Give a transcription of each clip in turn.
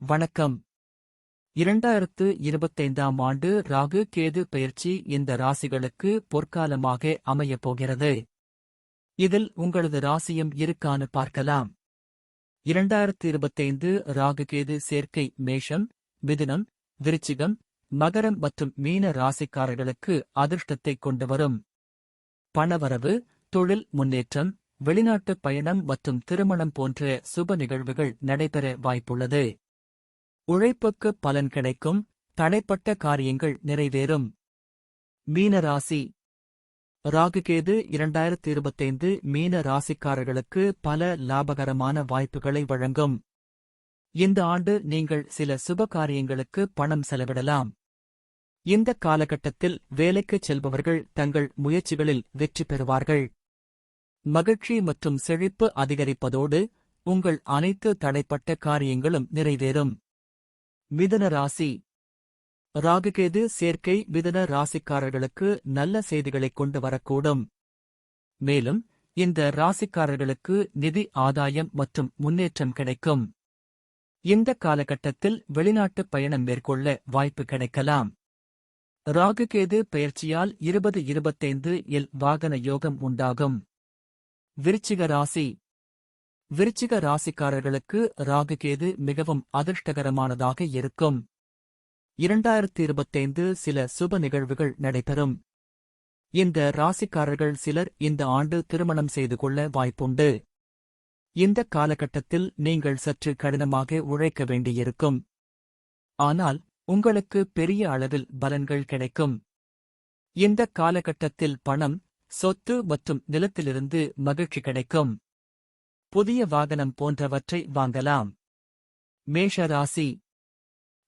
வணக்கம். 2025ஆம் ஆண்டு ராகு கேது பெயர்ச்சி இந்த ராசிகளுக்கு பொற்காலமாக அமையப் போகிறது. இதில் உங்களது ராசியும் இருக்கான்னு பார்க்கலாம். 2025 ராகு கேது சேர்க்கை மேஷம், மிதுனம், விருச்சிகம், மகரம் மற்றும் மீன ராசிக்காரர்களுக்கு அதிர்ஷ்டத்தைக் கொண்டுவரும். பணவரவு, தொழில் முன்னேற்றம், வெளிநாட்டு பயணம் மற்றும் திருமணம் போன்ற சுப நிகழ்வுகள் நடைபெற வாய்ப்புள்ளது. உழைப்புக்கு பலன் கிடைக்கும், தடைப்பட்ட காரியங்கள் நிறைவேறும். மீனராசி. ராகுகேது 2025 மீன ராசிக்காரர்களுக்கு பல லாபகரமான வாய்ப்புகளை வழங்கும். இந்த ஆண்டு நீங்கள் சில சுப காரியங்களுக்கு பணம் செலவிடலாம். இந்த காலகட்டத்தில் வேலைக்குச் செல்பவர்கள் தங்கள் முயற்சிகளில் வெற்றி பெறுவார்கள். மகிழ்ச்சி மற்றும் செழிப்பு அதிகரிப்பதோடு உங்கள் அனைத்து தடைப்பட்ட காரியங்களும் நிறைவேறும். மிதுன ராசி. ராகுகேது சேர்க்கை மிதுன ராசிக்காரர்களுக்கு நல்ல செய்திகளைக் கொண்டு வரக்கூடும். மேலும் இந்த ராசிக்காரர்களுக்கு நிதி ஆதாயம் மற்றும் முன்னேற்றம் கிடைக்கும். இந்த காலகட்டத்தில் வெளிநாட்டு பயணம் மேற்கொள்ள வாய்ப்பு கிடைக்கலாம். ராகுகேது பெயர்ச்சியால் 2025 வாகன யோகம் உண்டாகும். விருச்சிக ராசி. விருச்சிக ராசிக்காரர்களுக்கு ராகுகேது மிகவும் அதிர்ஷ்டகரமானதாக இருக்கும். 2025 சில சுப நிகழ்வுகள் நடைபெறும். இந்த ராசிக்காரர்கள் சிலர் இந்த ஆண்டு திருமணம் செய்து கொள்ள வாய்ப்புண்டு. இந்த காலகட்டத்தில் நீங்கள் சற்று கடினமாக உழைக்க வேண்டியிருக்கும். ஆனால் உங்களுக்கு பெரிய அளவில் பலன்கள் கிடைக்கும். இந்த காலகட்டத்தில் பணம், சொத்து மற்றும் நிலத்திலிருந்து மகிழ்ச்சி கிடைக்கும். புதிய வாகனம் போன்றவற்றை வாங்கலாம். மேஷ ராசி.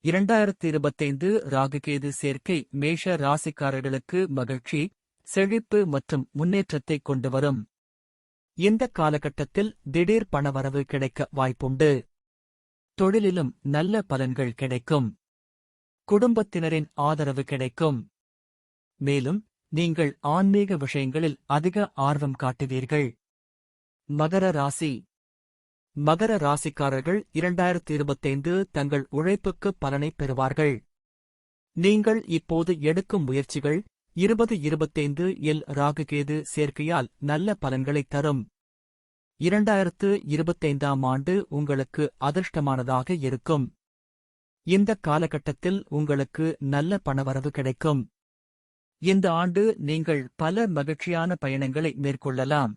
2025 ராகுகேது சேர்க்கை மேஷ ராசிக்காரர்களுக்கு மகிழ்ச்சி, செழிப்பு மற்றும் முன்னேற்றத்தைக் கொண்டுவரும். இந்த காலகட்டத்தில் திடீர் பணவரவு கிடைக்க வாய்ப்புண்டு. தொழிலிலும் நல்ல பலன்கள் கிடைக்கும். குடும்பத்தினரின் ஆதரவு கிடைக்கும். மேலும் நீங்கள் ஆன்மீக விஷயங்களில் அதிக ஆர்வம் காட்டுவீர்கள். மகர ராசி. மகர ராசிக்காரர்கள் 2025 தங்கள் உழைப்புக்கு பலனை பெறுவார்கள். நீங்கள் இப்போது எடுக்கும் முயற்சிகள் 2025 ராகுகேது சேர்க்கையால் நல்ல பலன்களைத் தரும். 2025ஆம் ஆண்டு உங்களுக்கு அதிர்ஷ்டமானதாக இருக்கும். இந்த காலகட்டத்தில் உங்களுக்கு நல்ல பணவரவு கிடைக்கும். இந்த ஆண்டு நீங்கள் பல மகிழ்ச்சியான பயணங்களை மேற்கொள்ளலாம்.